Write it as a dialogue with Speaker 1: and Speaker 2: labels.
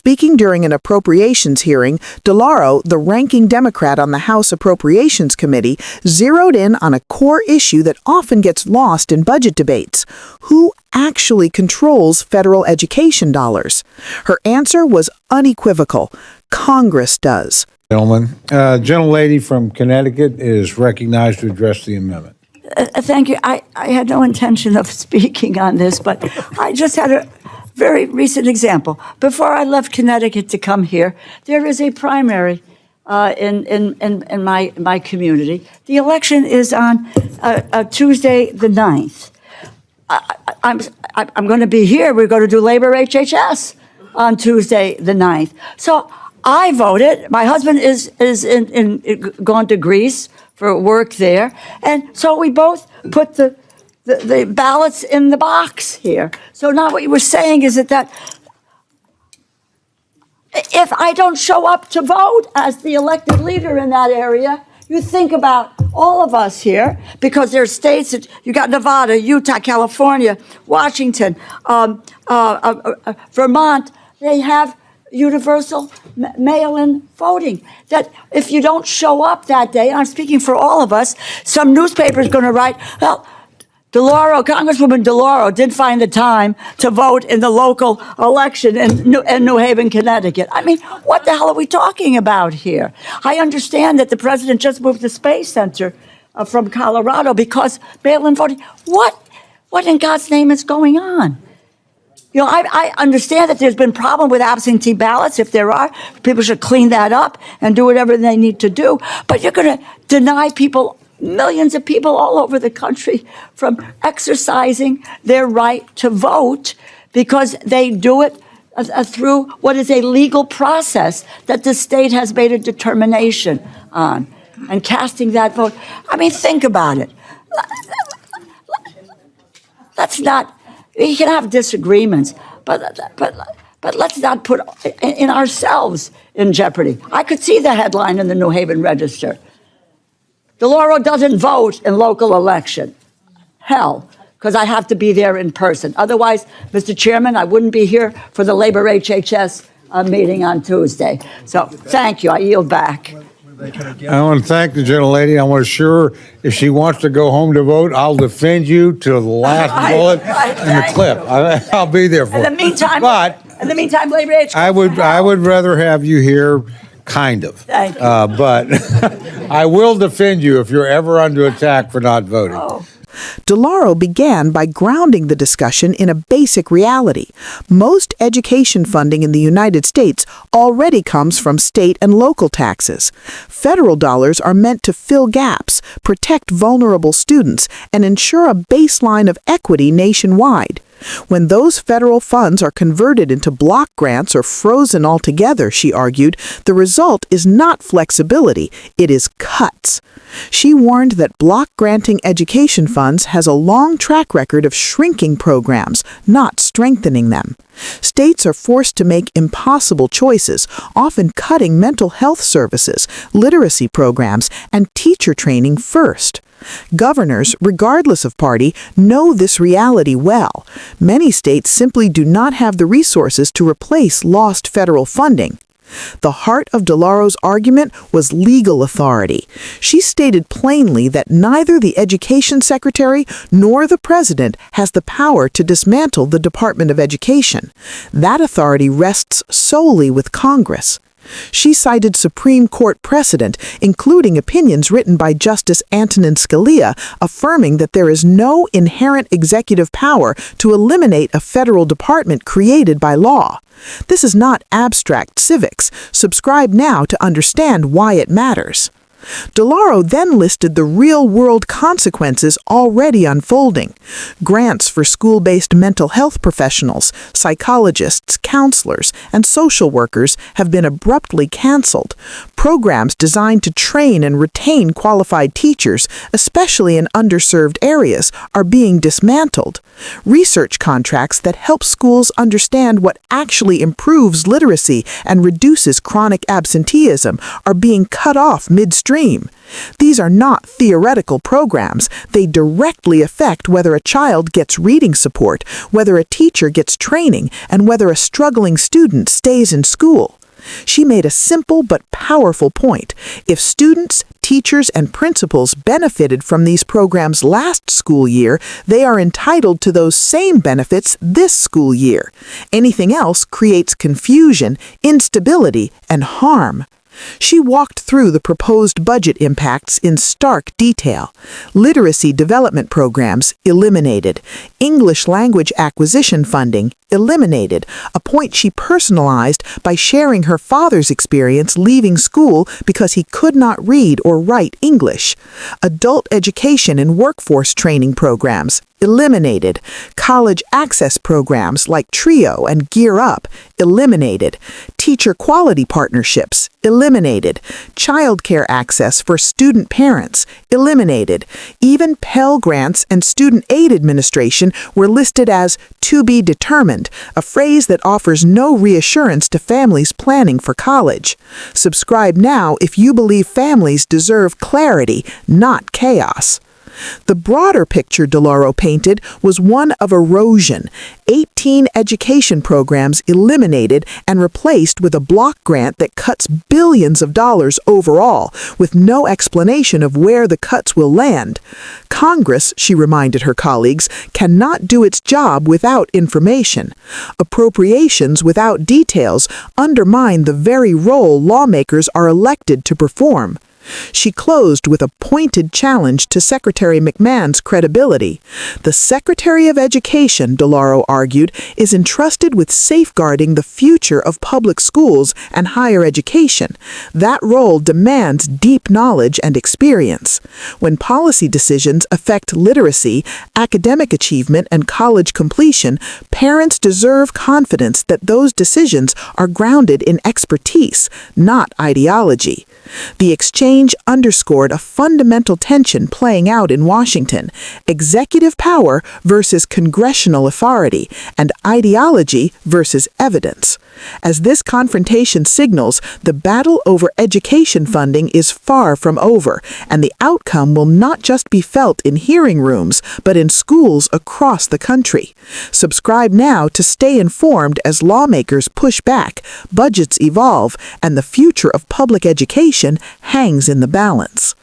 Speaker 1: Speaking during an appropriations hearing, DeLauro, the ranking Democrat on the House Appropriations Committee, zeroed in on a core issue that often gets lost in budget debates: who actually controls federal education dollars? Her answer was unequivocal: Congress does.
Speaker 2: Gentlemen, gentlelady from Connecticut is recognized to address the amendment.
Speaker 3: Thank you. I had no intention of speaking on this, but I just had a very recent example. Before I left Connecticut to come here, there is a primary in my community. The election is on Tuesday the 9th. I'm going to be here. We're going to do Labor HHS on Tuesday the 9th. So I voted. My husband is gone to Greece for work there. And so we both put the ballots in the box here. So now what you were saying is that if I don't show up to vote as the elected leader in that area, you think about all of us here, because there are states that you got: Nevada, Utah, California, Washington, Vermont. They have universal mail-in voting. That if you don't show up that day, and I'm speaking for all of us, some newspaper is going to write, well, Congresswoman DeLauro did find the time to vote in the local election in New Haven, Connecticut. I mean, what the hell are we talking about here? I understand that the president just moved the Space Center from Colorado because mail-in voting. What in God's name is going on? You know, I understand that there's been problem with absentee ballots. If there are, people should clean that up and do whatever they need to do. But you're going to deny people, millions of people all over the country, from exercising their right to vote because they do it through what is a legal process that the state has made a determination on, and casting that vote. I mean, think about it. Let's not. We can have disagreements, but let's not put in ourselves in jeopardy. I could see the headline in the New Haven Register: DeLauro doesn't vote in local election. Hell, because I have to be there in person. Otherwise, Mr. Chairman, I wouldn't be here for the Labor HHS meeting on Tuesday. So thank you. I yield back.
Speaker 2: I want to thank the gentlelady. I want to assure her if she wants to go home to vote, I'll defend you to the last bullet in the clip. I'll be there for
Speaker 3: In the meantime, Labor HHS.
Speaker 2: I would rather have you here, kind of.
Speaker 3: Thank you.
Speaker 2: But I will defend you if you're ever under attack for not voting.
Speaker 3: Oh.
Speaker 1: DeLauro began by grounding the discussion in a basic reality. Most education funding in the United States already comes from state and local taxes. Federal dollars are meant to fill gaps, protect vulnerable students, and ensure a baseline of equity nationwide. When those federal funds are converted into block grants or frozen altogether, she argued, the result is not flexibility, it is cuts. She warned that block granting education funds has a long track record of shrinking programs, not strengthening them. States are forced to make impossible choices, often cutting mental health services, literacy programs, and teacher training first. Governors, regardless of party, know this reality well. Many states simply do not have the resources to replace lost federal funding. The heart of DeLauro's argument was legal authority. She stated plainly that neither the Education Secretary nor the President has the power to dismantle the Department of Education. That authority rests solely with Congress. She cited Supreme Court precedent, including opinions written by Justice Antonin Scalia, affirming that there is no inherent executive power to eliminate a federal department created by law. This is not abstract civics. Subscribe now to understand why it matters. DeLauro then listed the real-world consequences already unfolding. Grants for school-based mental health professionals, psychologists, counselors, and social workers have been abruptly canceled. Programs designed to train and retain qualified teachers, especially in underserved areas, are being dismantled. Research contracts that help schools understand what actually improves literacy and reduces chronic absenteeism are being cut off midstream. extreme. These are not theoretical programs. They directly affect whether a child gets reading support, whether a teacher gets training, and whether a struggling student stays in school. She made a simple but powerful point. If students, teachers, and principals benefited from these programs last school year, they are entitled to those same benefits this school year. Anything else creates confusion, instability, and harm. She walked through the proposed budget impacts in stark detail. Literacy development programs eliminated. English language acquisition funding eliminated, a point she personalized by sharing her father's experience leaving school because he could not read or write English. Adult education and workforce training programs eliminated. College access programs like TRIO and Gear Up eliminated. Teacher quality partnerships eliminated. Childcare access for student parents eliminated. Even Pell Grants and Student Aid Administration were listed as to be determined, a phrase that offers no reassurance to families planning for college. Subscribe now if you believe families deserve clarity, not chaos. The broader picture DeLauro painted was one of erosion. 18 education programs eliminated and replaced with a block grant that cuts billions of dollars overall, with no explanation of where the cuts will land. Congress, she reminded her colleagues, cannot do its job without information. Appropriations without details undermine the very role lawmakers are elected to perform. She closed with a pointed challenge to Secretary McMahon's credibility. The Secretary of Education, DeLauro argued, is entrusted with safeguarding the future of public schools and higher education. That role demands deep knowledge and experience. When policy decisions affect literacy, academic achievement, and college completion, parents deserve confidence that those decisions are grounded in expertise, not ideology. The exchange underscored a fundamental tension playing out in Washington: executive power versus congressional authority, and ideology versus evidence. As this confrontation signals, the battle over education funding is far from over, and the outcome will not just be felt in hearing rooms, but in schools across the country. Subscribe now to stay informed as lawmakers push back, budgets evolve, and the future of public education hangs in the balance.